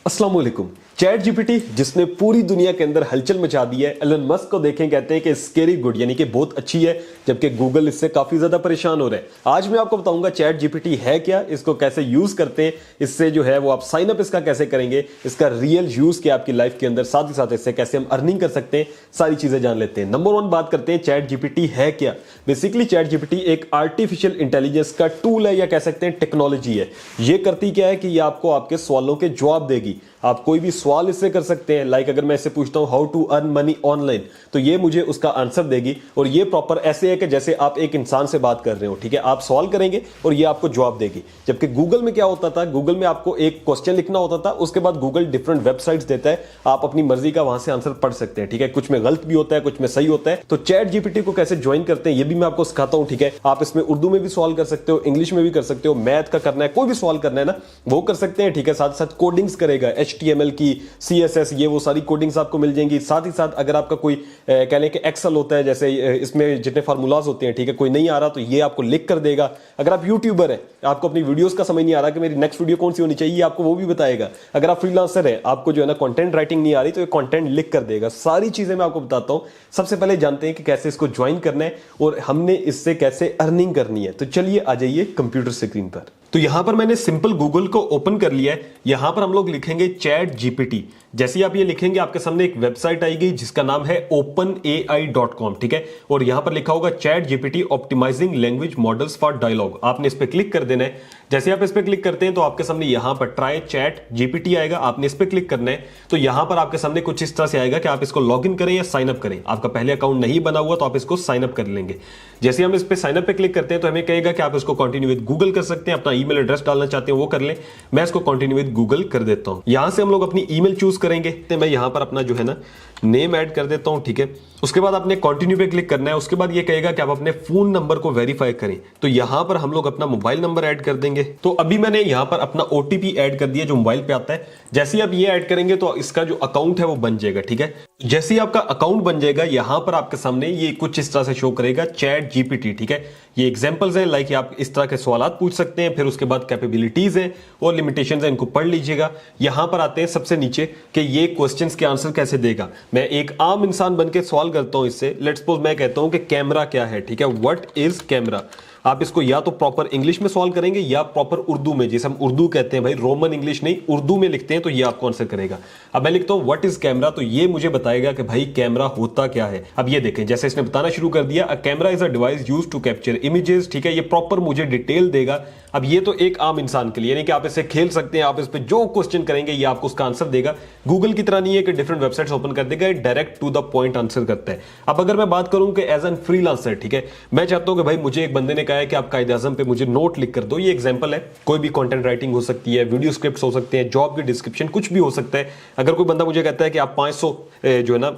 अस्सलाम वालेकुम। Chat GPT जिसने पूरी दुनिया के अंदर हलचल मचा दी है, एलन मस्क को देखें कहते हैं कि स्केरी गुड यानी कि बहुत अच्छी है, जबकि गूगल इससे काफी ज्यादा परेशान हो रहे हैं। आज मैं आपको बताऊंगा चैट जीपीटी है क्या, इसको कैसे यूज करते हैं, इससे जो है वो आप साइन अप इसका कैसे करेंगे, इसका रियल यूज क्या आपकी लाइफ के अंदर, साथ ही साथ इससे कैसे हम अर्निंग कर सकते हैं, सारी चीजें जान लेते हैं। नंबर 1 बात करते हैं चैट जीपीटी है क्या। बेसिकली चैट जीपीटी एक आर्टिफिशियल इंटेलिजेंस का टूल है या कह सकते हैं टेक्नोलॉजी है। ये करती क्या है कि ये आपको आपके सवालों के जवाब देगी। आप कोई भी सवाल इससे कर सकते हैं। लाइक अगर मैं इससे पूछता हूं how to earn money online, तो ये मुझे उसका आंसर देगी। और ये प्रॉपर ऐसे है कि जैसे आप एक इंसान से बात कर रहे हो। ठीक है, आप सवाल करेंगे और ये आपको जवाब देगी। जबकि गूगल में क्या होता था, गूगल में आपको एक क्वेश्चन लिखना होता था, उसके बाद गूगल डिफरेंट वेबसाइट्स देता है, आप अपनी मर्जी का वहां से आंसर पढ़ सकते हैं। ठीक है, कुछ में गलत भी होता है, कुछ में सही होता है। तो चैट जीपीटी को कैसे ज्वाइन करते हैं ये भी मैं आपको सिखाता हूं। ठीक है, आप इसमें उर्दू में भी सवाल कर सकते हो, इंग्लिश में भी कर सकते हो, मैथ का करना है, कोई भी सवाल करना है ना वो कर सकते हैं। ठीक है, साथ साथ कोडिंग्स करेगा, HTML की, CSS, ये वो सारी कोडिंग्स आपको मिल जाएंगी। साथ ही साथ अगर आपका कोई कह लें कि एक्सेल होता है, जैसे इसमें जितने फार्मूलाज होते हैं, ठीक है, कोई नहीं आ रहा तो ये आपको लिख कर देगा। अगर आप यूट्यूबर है, आपको अपनी वीडियोस का समझ नहीं आ रहा कि मेरी नेक्स्ट वीडियो कौन सी होनी चाहिए, आपको वो भी बताएगा। अगर आप फ्रीलांसर है, आपको जो है ना कंटेंट राइटिंग नहीं आ रही, तो ये कंटेंट लिख कर देगा। सारी चीजें मैं आपको बताता हूं। सबसे पहले जानते हैं कि कैसे इसको ज्वाइन करना है और हमने इससे कैसे अर्निंग करनी है। तो चलिए आ जाइए कंप्यूटर स्क्रीन पर। तो यहां पर मैंने सिंपल गूगल को ओपन कर लिया है। यहां पर हम लोग लिखेंगे चैट जीपीटी। जैसे आप ये लिखेंगे आपके सामने एक वेबसाइट आएगी जिसका नाम है openai.com। ठीक है, और यहां पर लिखा होगा chat GPT optimising language models for dialogue. आपने इस पर क्लिक कर देना है। जैसे आप इस पर क्लिक करते हैं तो आपके सामने यहां पर ट्राई चैट जीपीटी आएगा, आपने इस पर क्लिक करना है। तो यहां पर आपके सामने कुछ इस तरह से आएगा कि आप इसको लॉग इन करें या साइन अप करें। आपका पहले अकाउंट नहीं बना हुआ तो आप इसको साइन अप कर लेंगे। जैसे हम इस पर साइन अप पे क्लिक करते हैं तो हमें कहेगा कि आप इसको कंटिन्यू विद गूगल कर सकते हैं, अपना ईमेल एड्रेस डालना चाहते हैं वो कर लें। मैं इसको कंटिन्यू विद गूगल कर देता हूं। यहां से हम लोग अपनी ईमेल चूज करेंगे। तो मैं यहां पर अपना जो है ना नेम ऐड कर देता हूं। ठीक है, उसके बाद आपने कंटिन्यू पे क्लिक करना है। उसके बाद ये कहेगा कि आप अपने फोन नंबर को वेरीफाई करें। तो यहां पर हम लोग अपना मोबाइल नंबर ऐड कर देंगे। तो अभी मैंने यहां पर अपना OTP ऐड कर दिया जो मोबाइल पे आता है। जैसे ही आप ये ऐड करेंगे तो इसका जो अकाउंट है वो बन जाएगा। ठीक है, जैसे ही आपका अकाउंट बन जाएगा यहां पर आपके सामने ये कुछ इस तरह से शो करेगा चैट जीपीटी। ठीक है, ये एग्जांपल्स हैं, लाइक आप इस तरह के सवाल पूछ सकते हैं। फिर उसके बाद कैपेबिलिटीज है और लिमिटेशंस है, इनको पढ़ लीजिएगा। यहां पर आते हैं सबसे नीचे कि ये क्वेश्चंस के आंसर कैसे देगा। मैं एक आम इंसान बनके सवाल करता हूं इससे। लेट्स सपोज मैं कहता हूं कि कैमरा क्या है। ठीक है, व्हाट इज कैमरा। आप इसको या तो प्रॉपर इंग्लिश में सॉल्व करेंगे या प्रॉपर उर्दू में, जिसे हम उर्दू कहते हैं भाई, रोमन इंग्लिश नहीं, उर्दू में लिखते हैं, तो ये आपको आंसर करेगा। अब मैं लिखता हूं व्हाट इज कैमरा, तो ये मुझे बताएगा कि भाई कैमरा होता क्या है। अब ये देखें, जैसे इसने बताना शुरू कर दिया, a camera is a device used to capture images. ठीक है, ये प्रॉपर मुझे डिटेल देगा। अब ये तो एक आम इंसान के लिए, यानी कि आप इससे खेल सकते हैं, आप इस पे जो क्वेश्चन करेंगे ये आपको उसका आंसर देगा। गूगल की तरह नहीं है कि डिफरेंट वेबसाइट्स ओपन कर देगा, direct to the point answer करता है। अब अगर मैं बात करूं कि एज एन फ्रीलांसर, ठीक है, मैं चाहता हूं कि भाई मुझे एक बंदे ने कहा है कि आप कायदे आजम पे मुझे नोट लिख कर दो। ये एग्जांपल है, कोई भी कंटेंट राइटिंग हो सकती है, वीडियो स्क्रिप्ट्स हो सकते हैं, जॉब की डिस्क्रिप्शन, कुछ भी हो सकता है। अगर कोई बंदा मुझे कहता है कि आप 500 जो है ना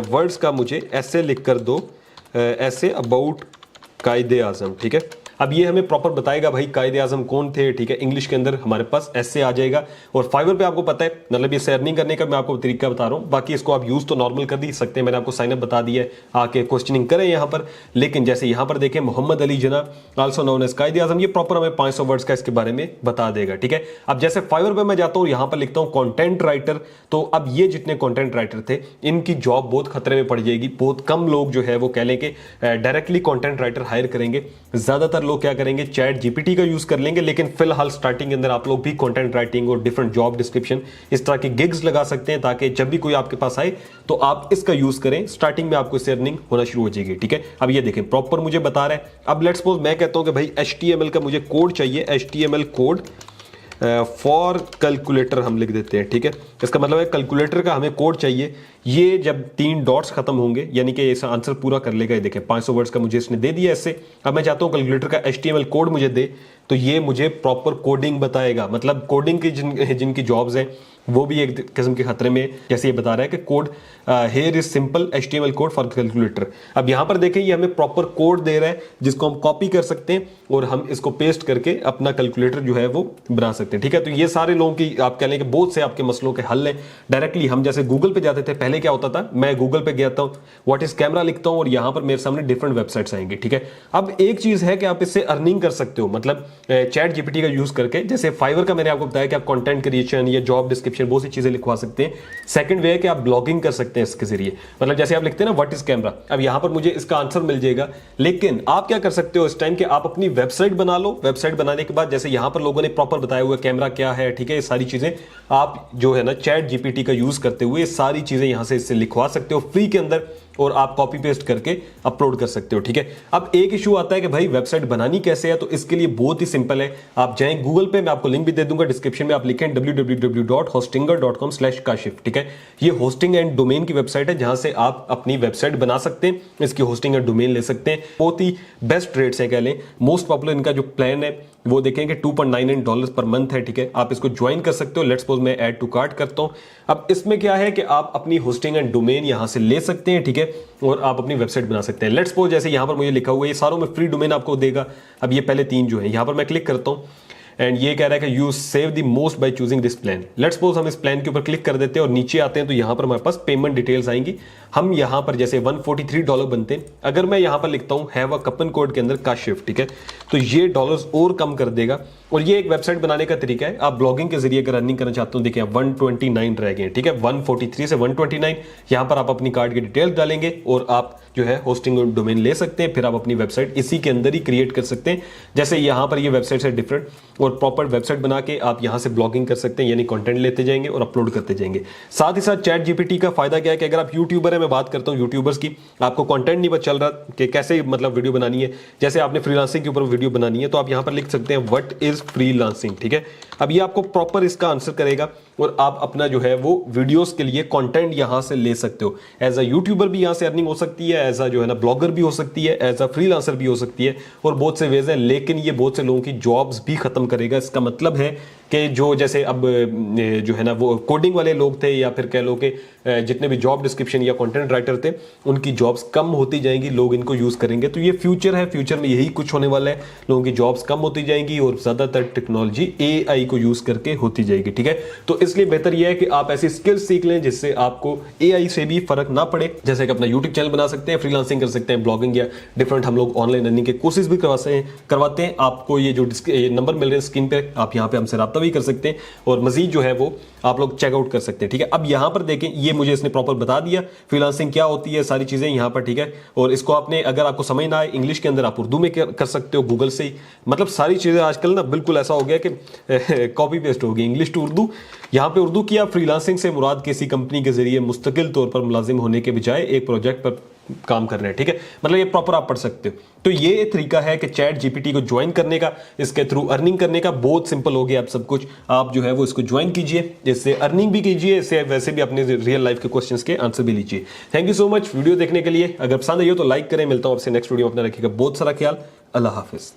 वर्ड्स का मुझे ऐसे लिख कर दो, ऐसे अबाउट कायदे आजम। ठीक है, अब ये हमें प्रॉपर बताएगा भाई कायदे आजम कौन थे। ठीक है, इंग्लिश के अंदर हमारे पास ऐसे आ जाएगा। और फाइवर पे आपको पता है, मतलब ये अर्निंग करने का मैं आपको तरीका बता रहा हूं। बाकी इसको आप यूज तो नॉर्मल कर ही सकते हैं, मैंने आपको साइन अप बता दिया है, आके क्वेश्चनिंग करें यहां पर। लेकिन जैसे यहां पर देखें मोहम्मद अली जना आल्सो नोन एज कायदे आजम, ये प्रॉपर हमें 500 वर्ड्स का इसके बारे में बता देगा। ठीक है, अब जैसे फाइवर पे मैं जाता हूं, यहां पर लिखता हूं कंटेंट राइटर। तो अब ये जितने कंटेंट राइटर थे इनकी जॉब बहुत खतरे में पड़ जाएगी। बहुत कम लोग जो है वो कह लें कि डायरेक्टली कंटेंट राइटर हायर करेंगे। ज्यादातर लोग क्या करेंगे, चैट जीपीटी का यूज कर लेंगे। लेकिन फिलहाल स्टार्टिंग के अंदर आप लोग भी कंटेंट राइटिंग और डिफरेंट जॉब डिस्क्रिप्शन इस तरह की गिग्स लगा सकते हैं, ताकि जब भी कोई आपके पास आए तो आप इसका यूज करें। स्टार्टिंग में आपको इससे अर्निंग होना शुरू हो जाएगी। ठीक है, अब ये देखें प्रॉपर मुझे बता रहा है। अब लेट्स सपोज मैं कहता हूं कि भाई HTML का मुझे कोड चाहिए, HTML कोड फॉर कैलकुलेटर हम लिख देते हैं। ठीक है, इसका मतलब है कैलकुलेटर का हमें कोड चाहिए। ये जब 3 डॉट्स खत्म होंगे यानी कि इस आंसर पूरा कर लेगा। ये देखें 500 वर्ड्स का मुझे इसने दे दिया इससे। अब मैं चाहता हूं कैलकुलेटर का HTML कोड मुझे दे, तो ये मुझे प्रॉपर कोडिंग बताएगा। मतलब कोडिंग की जिनकी जॉब्स हैं वो भी एक किस्म के खतरे में। जैसे ये बता रहा है कि code here is simple HTML code for calculator. अब यहां पर देखें ये हमें प्रॉपर कोड दे रहा है जिसको हम कॉपी कर सकते हैं और हम इसको पेस्ट करके अपना कैलकुलेटर जो है वो बना सकते हैं। ठीक है, तो ये सारे लोगों की आप कह लें कि बहुत से आपके मसलों के हल हैं। डायरेक्टली हम जैसे गूगल पे जाते थे, पहले क्या होता था, मैं गूगल पे गया था, व्हाट इज कैमरा लिखता हूं और यहां पर मेरे सामने डिफरेंट वेबसाइट्स आएंगी। ठीक है, अब एक चीज है कि आप इससे अर्निंग कर सकते हो। मतलब चैट जीपीटी का यूज करके, जैसे फाइवर का मैंने आपको बताया कि आप कंटेंट क्रिएशन या जॉब डिस्क्रिप्शन बहुत सी चीजें लिखवा सकते हैं। सेकंड वे है कि आप ब्लॉगिंग कर सकते हैं इसके जरिए, मतलब जैसे आप लिखते हैं ना व्हाट इज कैमरा, अब यहां पर मुझे इसका आंसर मिल जाएगा। लेकिन आप क्या कर सकते हो इस टाइम कि आप अपनी वेबसाइट बना लो। वेबसाइट बनाने के बाद जैसे यहां पर लोगों ने प्रॉपर बताया हुआ कैमरा क्या है, ठीक है, ये सारी चीजें आप जो है ना चैट जीपीटी का यूज करते हुए सारी चीजें यहां से इससे लिखवा सकते हो फ्री के अंदर, और आप कॉपी पेस्ट करके अपलोड कर सकते हो, ठीक है। अब एक इशू आता है कि भाई वेबसाइट बनानी कैसे है, तो इसके लिए बहुत ही सिंपल है। आप जाएं गूगल पे, मैं आपको लिंक भी दे दूंगा डिस्क्रिप्शन में, आप लिखें www.hostinger.com/kashif, ठीक है। ये होस्टिंग एंड डोमेन की वेबसाइट है जहां से आप अपनी वेबसाइट बना सकते हैं, इसकी होस्टिंग एंड डोमेन ले सकते हैं। बहुत ही बेस्ट रेट्स है, कह लें मोस्ट पॉपुलर इनका जो प्लान है वो देखेंगे $2.99 पर मंथ है, ठीक है। आप इसको ज्वाइन कर सकते हो। लेट्स सपोज मैं ऐड टू कार्ट करता हूं। अब इसमें क्या है कि आप अपनी होस्टिंग एंड डोमेन यहां से ले सकते हैं, ठीक है, और आप अपनी वेबसाइट बना सकते हैं। लेट्स सपोज जैसे यहां पर मुझे लिखा हुआ है, ये सारों में फ्री डोमेन आपको देगा। अब ये पहले 3 जो है यहां पर मैं क्लिक करता हूं एंड ये कह रहा है कि you save the most by choosing this plan. Let's suppose हम इस प्लान के ऊपर क्लिक कर देते हैं और नीचे आते हैं तो यहां पर हमारे पास पेमेंट डिटेल्स आएंगी। हम यहां पर जैसे $143 बनते हैं, अगर मैं यहां पर लिखता हूं हैव अ कूपन कोड के अंदर काशिफ, ठीक है, तो ये डॉलर्स और कम कर देगा। और ये एक वेबसाइट बनाने का तरीका है। आप ब्लॉगिंग के जरिए अगर अर्निंग करना चाहते हो, देखिए 129 रह गए, ठीक है, 143 से 129। यहां पर आप अपनी कार्ड की डिटेल्स डालेंगे और आप जो है होस्टिंग और डोमेन ले सकते हैं। फिर आप अपनी वेबसाइट इसी के अंदर ही क्रिएट कर सकते हैं। जैसे यहां पर ये वेबसाइट है डिफरेंट, और प्रॉपर वेबसाइट बना के आप यहां से ब्लॉगिंग कर सकते हैं, यानी कंटेंट लेते जाएंगे और अपलोड करते जाएंगे। साथ ही साथ चैट जीपीटी का फायदा क्या है कि अगर आप यूट्यूबर है, मैं बात करता हूं यूट्यूबर्स की, आपको कंटेंट नहीं पता चल रहा कि कैसे मतलब वीडियो बनानी है, जैसे आपने फ्रीलांसिंग के ऊपर वीडियो बनानी है, तो आप यहां पर लिख सकते हैं व्हाट इज फ्रीलांसिंग, ठीक है। अब ये आपको प्रॉपर इसका आंसर करेगा और आप अपना जो है वो वीडियोस के लिए कंटेंट यहां से ले सकते हो। एज अ यूट्यूबर भी यहां से अर्निंग हो सकती है, एज अ जो है ना ब्लॉगर भी हो सकती है, एज अ फ्रीलांसर भी हो सकती है, और बहुत से वेज हैं। लेकिन ये बहुत से लोगों की जॉब्स भी खत्म करेगा। इसका मतलब है कि जो जैसे अब जो है ना वो कोडिंग वाले लोग थे, या फिर कह लो कि जितने भी जॉब डिस्क्रिप्शन या कंटेंट राइटर थे, उनकी जॉब्स कम होती जाएंगी, लोग इनको यूज करेंगे। तो ये फ्यूचर है, फ्यूचर में यही कुछ होने वाला है। लोगों की जॉब्स कम होती जाएंगी और ज्यादातर टेक्नोलॉजी एआई को यूज करके होती जाएगी, ठीक है। तो इसलिए बेहतर यह है कि आप ऐसी स्किल्स सीख लें जिससे आपको एआई से भी फर्क ना पड़े। जैसे कि अपना यूट्यूब चैनल बना सकते हैं, फ्रीलांसिंग कर सकते हैं, ब्लॉगिंग या डिफरेंट हम लोग ऑनलाइन अर्निंग के कोर्सेज भी करवाते हैं। आपको ये जो नंबर मिल रहे हैं स्क्रीन पे, आप यहाँ पे हमसे राब्ता भी कर सकते हैं और मजीद जो है वो आप लोग चेकआउट कर सकते हैं, ठीक है। अब यहां पर देखें, ये मुझे इसने प्रॉपर बता दिया फ्रीलांसिंग क्या होती है, सारी चीजें यहां पर, ठीक है। और इसको आपने, अगर आपको समझ ना आए इंग्लिश के अंदर, आप उर्दू में कर सकते हो गूगल से ही। मतलब सारी चीजें आजकल ना बिल्कुल ऐसा हो गया कि कॉपी पेस्ट हो गई, इंग्लिश टू उर्दू। यहां पे उर्दू किया। फ्रीलांसिंग से मुराद किसी कंपनी के जरिए मुस्तकिल तौर पर मुलाजिम होने के बजाय एक प्रोजेक्ट पर काम कर रहे हैं, ठीक है। मतलब ये प्रॉपर आप पढ़ सकते हो। तो ये तरीका है कि चैट जीपीटी को ज्वाइन करने का, इसके थ्रू अर्निंग करने का। बहुत सिंपल हो गया अब सब कुछ। आप जो है वो इसको ज्वाइन कीजिए, इससे अर्निंग भी कीजिए, इससे वैसे भी अपने रियल लाइफ के क्वेश्चंस के आंसर भी लीजिए। Thank you so much video देखने के लिए। अगर पसंद आई हो तो लाइक करें। मिलता हूं आपसे नेक्स्ट वीडियो में। अपना रखिएगा बहुत सारा ख्याल। अल्लाह हाफिज।